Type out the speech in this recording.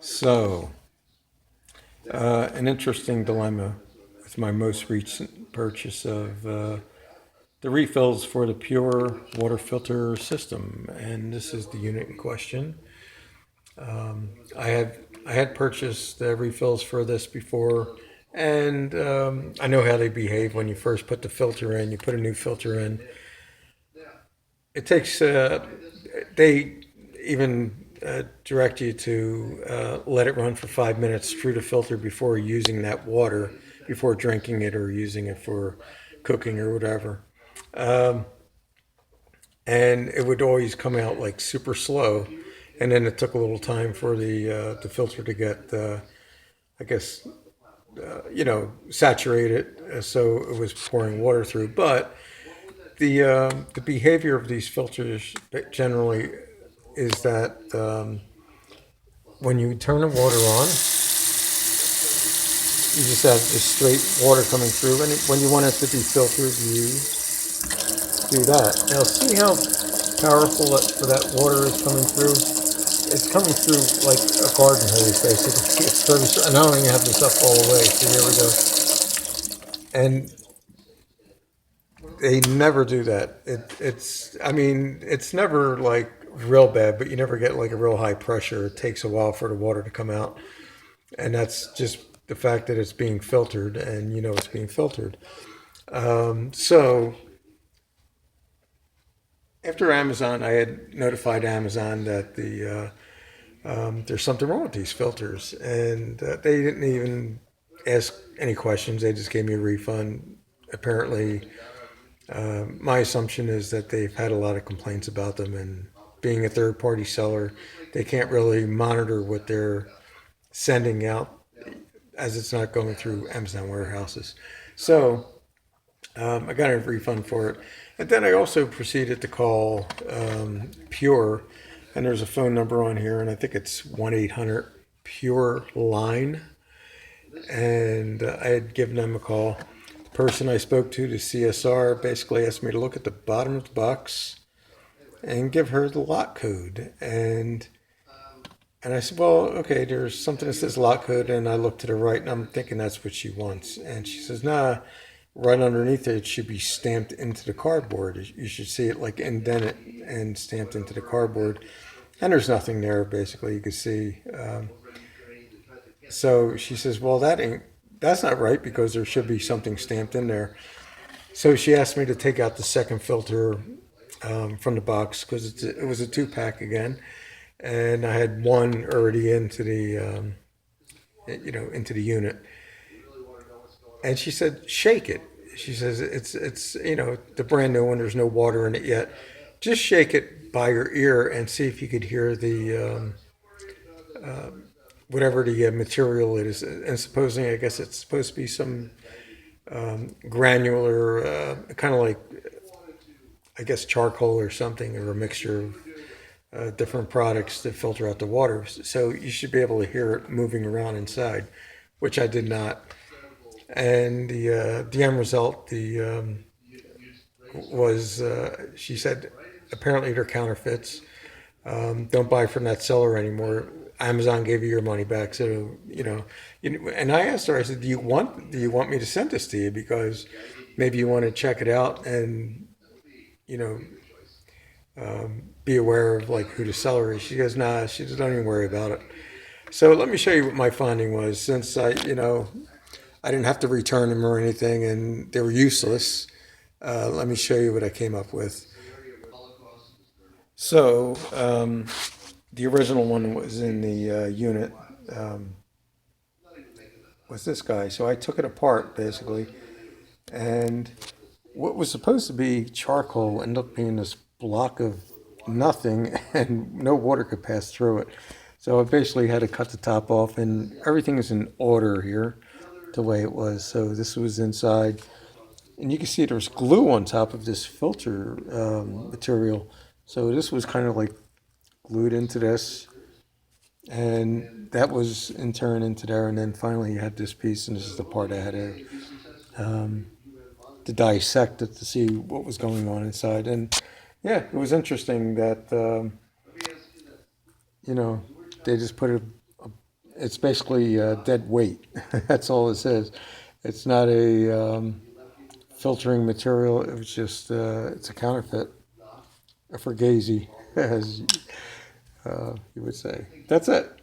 So, an interesting dilemma with my most recent purchase of the refills for the pure water filter system, and this is the unit in question. I had purchased the refills for this before, and I know how they behave when you first put the filter in. You put a new filter in. It takes they even direct you to let it run for 5 minutes through the filter before using that water, before drinking it or using it for cooking or whatever. Um, and it would always come out like super slow, and then it took a little time for the filter to get, I guess, saturated, so it was pouring water through. But the behavior of these filters generally is that when you turn the water on, you just have this straight water coming through, and when you want it to be filtered, you do that. Now, see how powerful that water is coming through? It's coming through like a garden hose, basically. It's very, and I don't even have this up all the way. So here we go. And they never do that. I mean, it's never like real bad, but you never get like a real high pressure. It takes a while for the water to come out, and that's just the fact that it's being filtered, and you know it's being filtered. So after Amazon, I had notified Amazon that there's something wrong with these filters, and they didn't even ask any questions. They just gave me a refund. Apparently, my assumption is that they've had a lot of complaints about them, and being a third party seller, they can't really monitor what they're sending out as it's not going through Amazon warehouses. So I got a refund for it. And then I also proceeded to call Pure, and there's a phone number on here, and I think it's 1-800 Pure Line. And I had given them a call. The person I spoke to, the CSR, basically asked me to look at the bottom of the box and give her the lot code. And I said, well, okay, there's something that says lot code, and I look to the right, and I'm thinking that's what she wants. And she says, nah, right underneath it, it should be stamped into the cardboard. You should see it like indented and stamped into the cardboard. And there's nothing there, basically, you can see. So she says, well, that's not right because there should be something stamped in there. So she asked me to take out the second filter from the box because it was a two-pack again. And I had one already into into the unit. And she said, shake it. She says, it's the brand new one. There's no water in it yet. Just shake it by your ear and see if you could hear the whatever the material is. And supposing, I guess it's supposed to be some granular, kind of like, I guess, charcoal or something, or a mixture of different products to filter out the water. So you should be able to hear it moving around inside, which I did not. And the end result was she said apparently they're counterfeits. Don't buy from that seller anymore. Amazon gave you your money back. So and I asked her. I said, do you want me to send this to you because maybe you want to check it out and you know be aware of like who the seller is. She goes, nah. She says, don't even worry about it. So let me show you what my finding was. Since I didn't have to return them or anything, and they were useless. Let me show you what I came up with. So the original one was in the unit. Um, was this guy? So I took it apart basically, and what was supposed to be charcoal ended up being this block of nothing, and no water could pass through it. So I basically had to cut the top off, and everything is in order here, the way it was. So this was inside, and you can see there's glue on top of this filter material. So this was kind of like glued into this, and that was in turn into there, and then finally you had this piece, and this is the part I had to dissect it to see what was going on inside. And yeah, it was interesting that you know they just put it's basically dead weight. That's all it says. It's not a filtering material. It was just it's a counterfeit, a fugazi, as you would say. That's it.